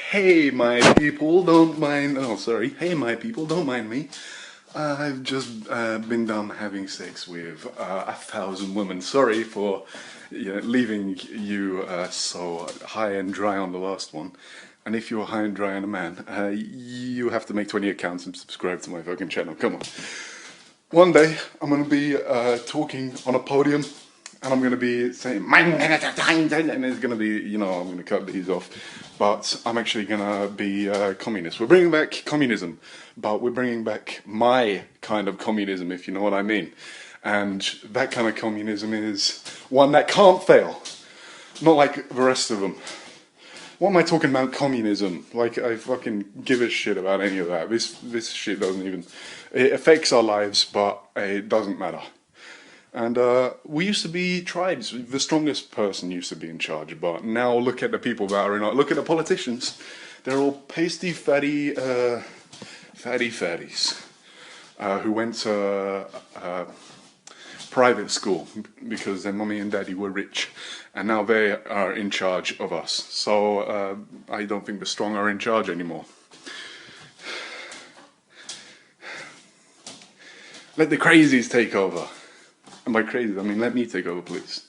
Hey my people, don't mind. Oh, sorry. Hey my people, don't mind me. I've just been done having sex with 1,000 women. Sorry for leaving you so high and dry on the last one. And if you're high and dry on a man, you have to make 20 accounts and subscribe to my fucking channel. Come on. One day I'm gonna be talking on a podium. And I'm going to be saying, and it's going to be, I'm going to cut these off. But I'm actually going to be communist. We're bringing back communism, but we're bringing back my kind of communism, if you know what I mean. And that kind of communism is one that can't fail. Not like the rest of them. What am I talking about communism? Like, I fucking give a shit about any of that. This shit doesn't even... It affects our lives, but it doesn't matter. And we used to be tribes. The strongest person used to be in charge, but now look at the people that are in. Look at the politicians. They're all pasty, fatties who went to private school because their mummy and daddy were rich, and now they are in charge of us. So I don't think the strong are in charge anymore. Let the crazies take over. And by crazy, I mean let me take over, please.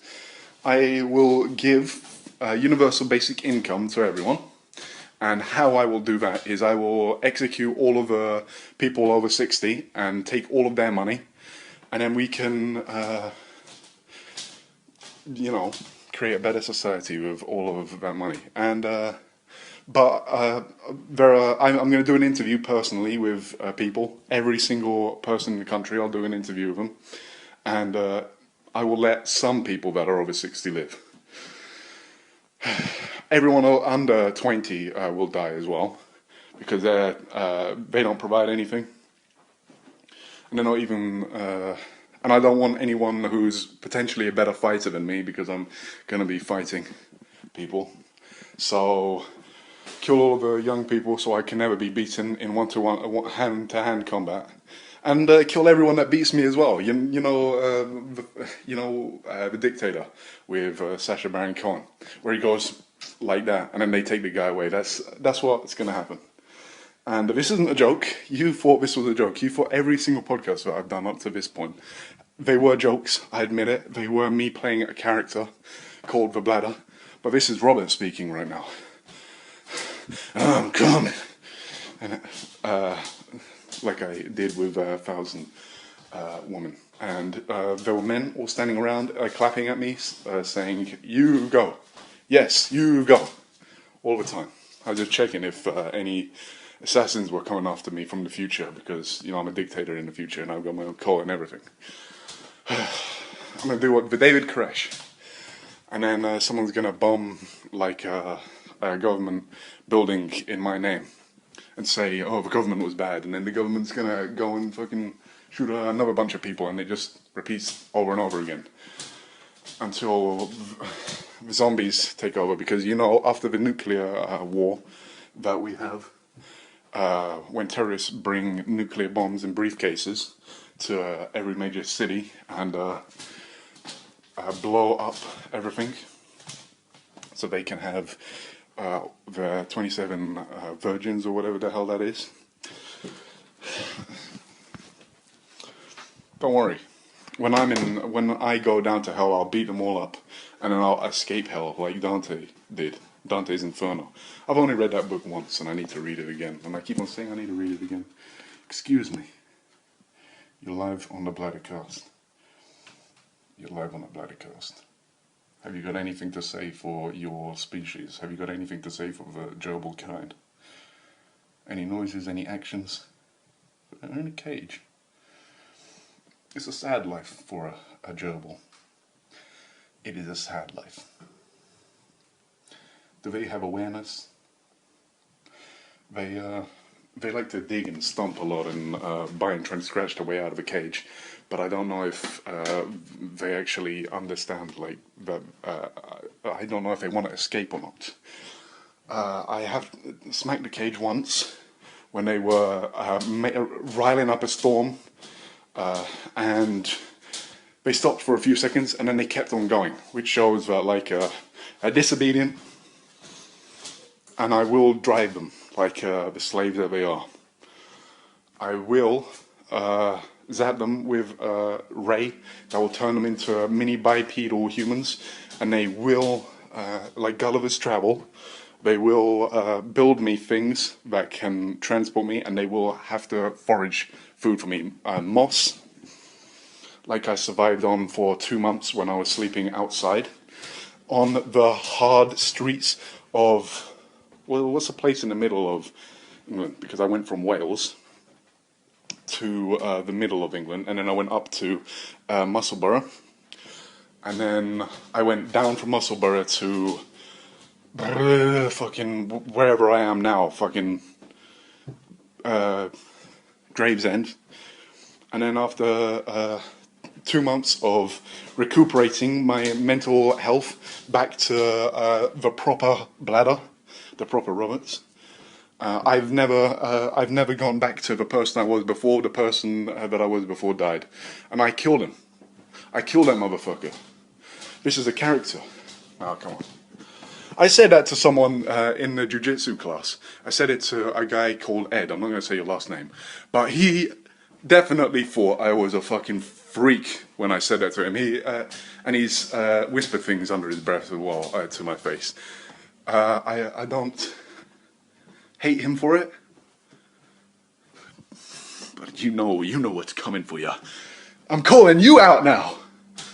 I will give universal basic income to everyone. And how I will do that is I will execute all of the people over 60 and take all of their money. And then we can, create a better society with all of that money. And I'm going to do an interview personally with people. Every single person in the country, I'll do an interview with them. And I will let some people that are over 60 live. Everyone under 20 will die as well, because they don't provide anything. And they're not even... and I don't want anyone who's potentially a better fighter than me, because I'm going to be fighting people. So, kill all of the young people so I can never be beaten in one-to-one, hand-to-hand combat. And kill everyone that beats me as well. The Dictator with Sacha Baron Cohen, where he goes like that, and then they take the guy away. That's what's going to happen. And this isn't a joke. You thought this was a joke. You thought every single podcast that I've done up to this point, they were jokes. I admit it. They were me playing a character called the Bladder. But this is Robert speaking right now. I'm coming. And like I did with 1,000 women. And there were men all standing around clapping at me, saying, "You go. Yes, you go." All the time. I was just checking if any assassins were coming after me from the future, because, I'm a dictator in the future and I've got my own cult and everything. I'm going to do what the David Koresh. And then someone's going to bomb like a government building in my name. And say, oh, the government was bad, and then the government's gonna go and fucking shoot another bunch of people, and it just repeats over and over again until the zombies take over. Because after the nuclear war that we have, when terrorists bring nuclear bombs in briefcases to every major city and blow up everything, so they can have the 27 virgins or whatever the hell that is. Don't worry. When I go down to hell, I'll beat them all up, and then I'll escape hell like Dante did. Dante's Inferno. I've only read that book once, and I need to read it again. And I keep on saying I need to read it again. Excuse me. You're live on the Bladdercast. You're live on the Bladdercast. Have you got anything to say for your species? Have you got anything to say for the gerbil kind? Any noises, any actions? They're in a cage. It's a sad life for a gerbil. It is a sad life. Do they have awareness? They like to dig and stomp a lot and bite and try and scratch their way out of a cage. But I don't know if they actually understand, like, that. I don't know if they want to escape or not. I have smacked the cage once when they were riling up a storm, and they stopped for a few seconds and then they kept on going, which shows that, like, a disobedient and I will drive them like the slaves that they are. I will zap them with ray that will turn them into mini bipedal humans, and they will, like Gulliver's Travel, they will build me things that can transport me, and they will have to forage food for me. Moss, like I survived on for 2 months when I was sleeping outside on the hard streets of, well, what's the place in the middle of England? Because I went from Wales to the middle of England, and then I went up to Musselburgh, and then I went down from Musselburgh to fucking wherever I am now, fucking Gravesend, and then after 2 months of recuperating my mental health back to the proper Bladder, the proper Roberts. I've never gone back to the person I was before. The person that I was before died, and I killed him. I killed that motherfucker. This is a character. Oh, come on. I said that to someone in the jiu-jitsu class. I said it to a guy called Ed. I'm not going to say your last name, but he definitely thought I was a fucking freak when I said that to him. He's whispered things under his breath as well to my face. I don't hate him for it, but you know what's coming for you. I'm calling you out now.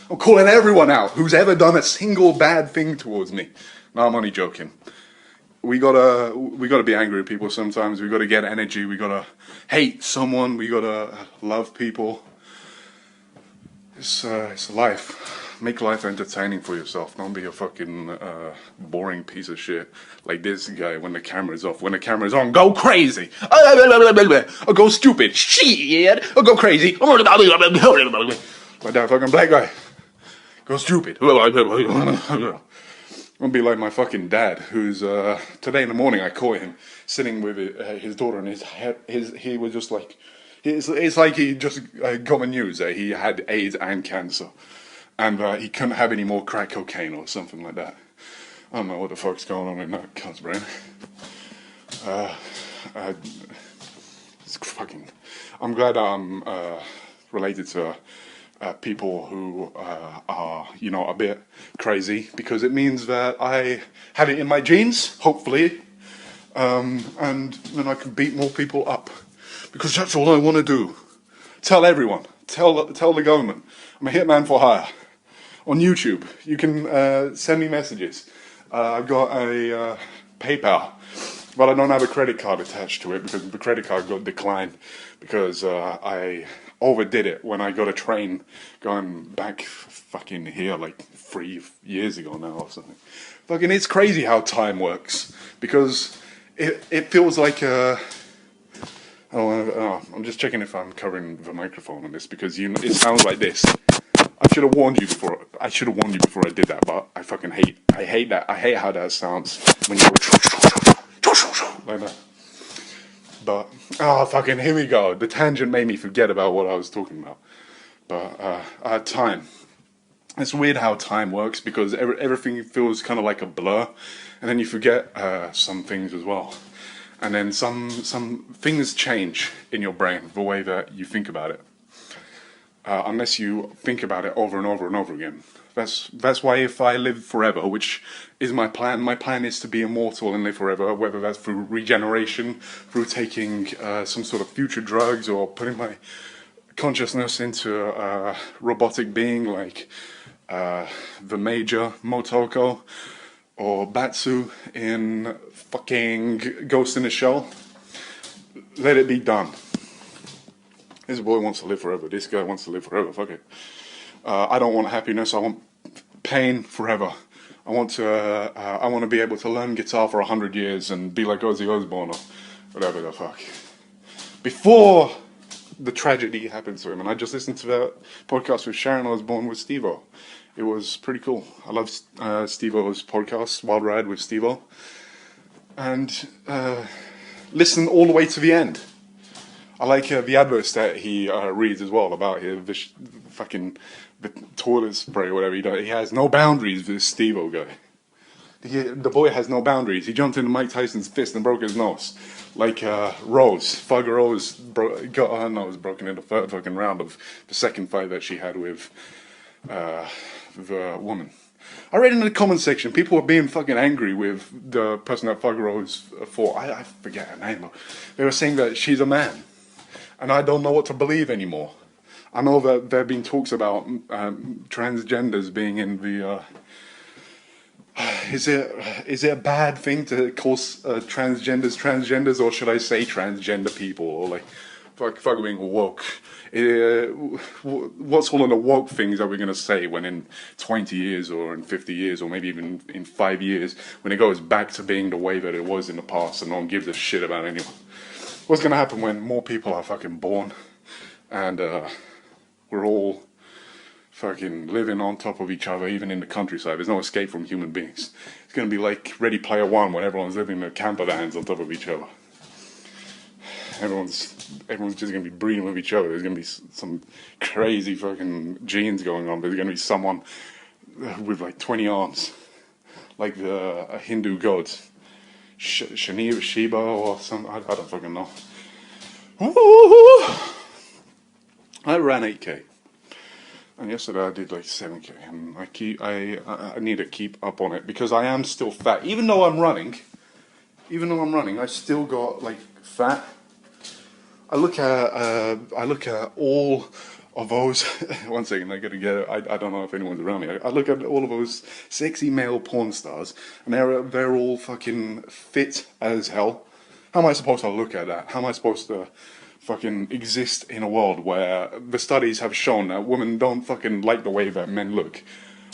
I'm calling everyone out who's ever done a single bad thing towards me. No, I'm only joking. We gotta be angry at people sometimes. We gotta get energy. We gotta hate someone. We gotta love people. It's life. Make life entertaining for yourself. Don't be a fucking boring piece of shit like this guy when the camera's off. When the camera's on, go crazy. Or go stupid. Shit. Or go crazy. Like that fucking black guy. Go stupid. I'm gonna be like my fucking dad, who's today in the morning I caught him sitting with his daughter, and he was just like, it's like he just got the news that he had AIDS and cancer, and he couldn't have any more crack cocaine or something like that. I don't know what the fuck's going on in that cunt's brain. It's fucking. I'm glad I'm related to people who are, a bit crazy, because it means that I have it in my genes, hopefully, and then I can beat more people up, because that's all I want to do. Tell everyone, tell the government, I'm a hitman for hire. On YouTube, you can send me messages. I've got a PayPal, but I don't have a credit card attached to it, because the credit card got declined, because I overdid it when I got a train going back fucking here like 3 years ago now or something. Fucking, it's crazy how time works, because it feels like I'm just checking if I'm covering the microphone on this, because it sounds like this. I should have warned you before I did that, but I hate that. I hate how that sounds when you go like that. But, fucking, here we go. The tangent made me forget about what I was talking about. But, time. It's weird how time works, because everything feels kind of like a blur, and then you forget some things as well. And then some things change in your brain, the way that you think about it. Unless you think about it over and over and over again. That's why if I live forever, which is my plan is to be immortal and live forever, whether that's through regeneration, through taking some sort of future drugs, or putting my consciousness into a robotic being like the Major Motoko or Batsu in fucking Ghost in the Shell. Let it be done. This boy wants to live forever. This guy wants to live forever. Fuck it. I don't want happiness. I want pain forever. I want to be able to learn guitar for 100 years and be like Ozzy Osbourne or whatever the fuck. Before the tragedy happened to him, and I just listened to that podcast with Sharon Osbourne with Steve-O. It was pretty cool. I love Steve-O's podcast, Wild Ride with Steve-O. And listen all the way to the end. I like the adverts that he reads as well about his fucking the toilet spray or whatever he does. He has no boundaries, this Steve-O guy. the boy has no boundaries. He jumped into Mike Tyson's fist and broke his nose. Like Thug Rose got her nose broken in the third fucking round of the second fight that she had with the woman. I read in the comment section, people were being fucking angry with the person that Thug Rose fought. I forget her name. They were saying that she's a man. And I don't know what to believe anymore. I know that there have been talks about transgenders being in the... Is it a bad thing to call transgenders, or should I say transgender people, or like fuck being woke? What's all of the woke things that we're gonna say when in 20 years or in 50 years or maybe even in 5 years, when it goes back to being the way that it was in the past and no one gives a shit about anyone? What's gonna happen when more people are fucking born and we're all fucking living on top of each other, even in the countryside? There's no escape from human beings. It's going to be like Ready Player One, when everyone's living in their campervans on top of each other. Everyone's just going to be breeding with each other. There's going to be some crazy fucking genes going on. There's going to be someone with like 20 arms, like a Hindu god, Shiva or some. I don't fucking know. Ooh. I ran 8K. And yesterday I did like 7K, and I need to keep up on it because I am still fat. Even though I'm running, I still got like fat. I look at all of those. One second, I gotta get it. I don't know if anyone's around me. I look at all of those sexy male porn stars, and they're all fucking fit as hell. How am I supposed to look at that? How am I supposed to fucking exist in a world where the studies have shown that women don't fucking like the way that men look?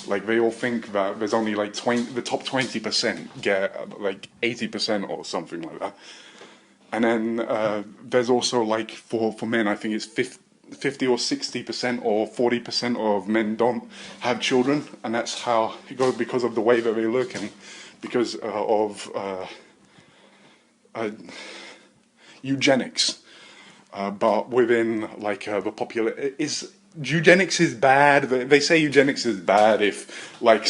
Like, they all think that there's only like the top 20% get like 80% or something like that. And then there's also like for men, I think it's 50 or 60% or 40% of men don't have children, and that's how it goes because of the way that they look and because of eugenics. But within like the eugenics is bad. They say eugenics is bad if like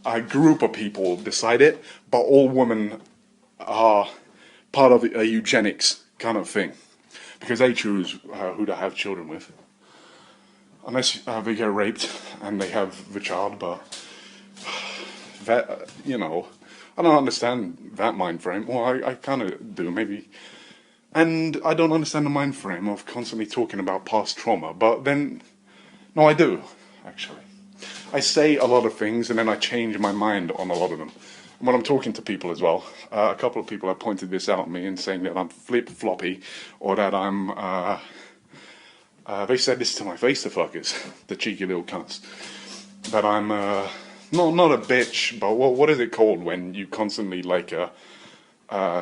a group of people decide it, but all women are part of a eugenics kind of thing because they choose who to have children with, unless they get raped and they have the child. But that, I don't understand that mind frame. Well, I kind of do, maybe. And I don't understand the mind frame of constantly talking about past trauma, but then, no, I do, actually. I say a lot of things and then I change my mind on a lot of them. And when I'm talking to people as well, a couple of people have pointed this out at me and saying that I'm flip-floppy, or that I'm, they said this to my face, the fuckers, the cheeky little cunts, that I'm, not a bitch, but what is it called when you constantly, like,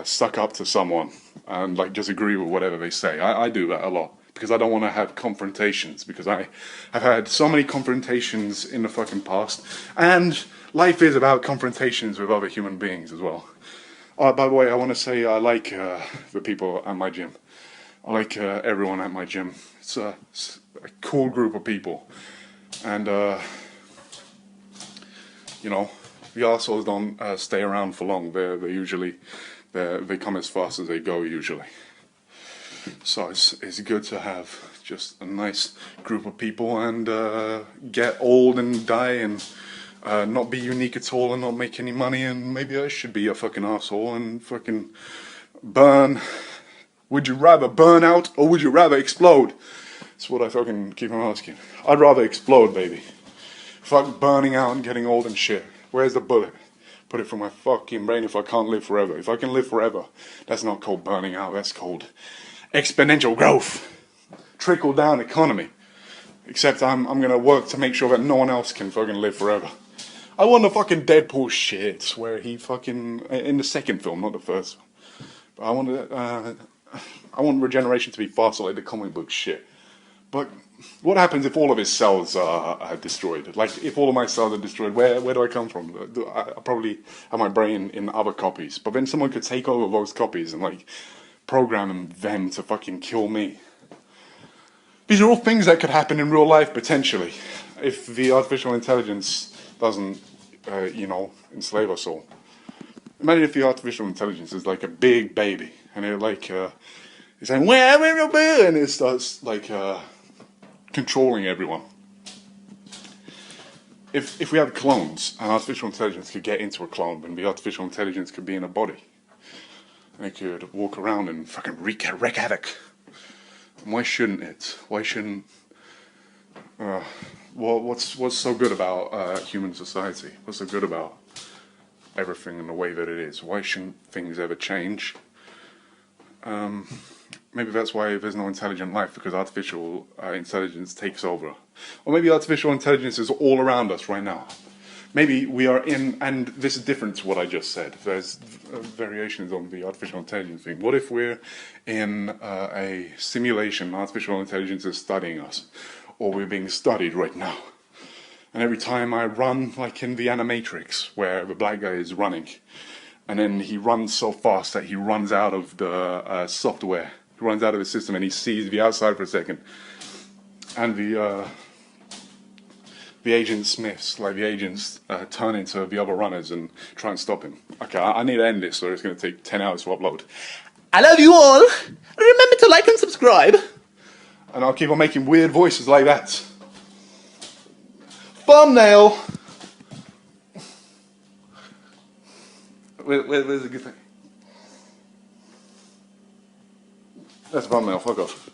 suck up to someone and like just agree with whatever they say? I do that a lot because I don't want to have confrontations, because I have had so many confrontations in the fucking past, and life is about confrontations with other human beings as well. By the way, I want to say I like the people at my gym. I like everyone at my gym. It's a cool group of people, and the arseholes don't stay around for long. They come as fast as they go usually. So it's good to have just a nice group of people and get old and die and not be unique at all and not make any money, and maybe I should be a fucking arsehole and fucking burn. Would you rather burn out or would you rather explode? That's what I fucking keep on asking. I'd rather explode, baby. Fuck burning out and getting old and shit. Where's the bullet? Put it from my fucking brain if I can't live forever. If I can live forever, that's not called burning out, that's called exponential growth. Trickle down economy. Except I'm gonna work to make sure that no one else can fucking live forever. I want the fucking Deadpool shit where he fucking, in the second film, not the first one. But I want regeneration to be faster like the comic book shit. But what happens if all of his cells are destroyed? Like, if all of my cells are destroyed, where do I come from? I probably have my brain in other copies. But then someone could take over those copies and, like, program them to fucking kill me. These are all things that could happen in real life, potentially, if the artificial intelligence doesn't, enslave us all. Imagine if the artificial intelligence is like a big baby, and it like it's saying where and it starts like controlling everyone. If we had clones, and artificial intelligence could get into a clone, and the artificial intelligence could be in a body, and it could walk around and fucking wreak havoc. And why shouldn't it? Why shouldn't? What's so good about human society? What's so good about everything in the way that it is? Why shouldn't things ever change? Maybe that's why there's no intelligent life, because artificial intelligence takes over. Or maybe artificial intelligence is all around us right now. Maybe we are in, and this is different to what I just said. There's variations on the artificial intelligence thing. What if we're in a simulation, artificial intelligence is studying us, or we're being studied right now? And every time I run, like in the Animatrix, where the black guy is running, and then he runs so fast that he runs out of the software, he runs out of the system, and he sees the outside for a second, and the Agent Smiths, like the agents, turn into the other runners and try and stop him. Okay, I need to end this, or it's going to take 10 hours to upload. I love you all! Remember to like and subscribe! And I'll keep on making weird voices like that. Thumbnail! Where's the good thing? That's a thumbnail, fuck off.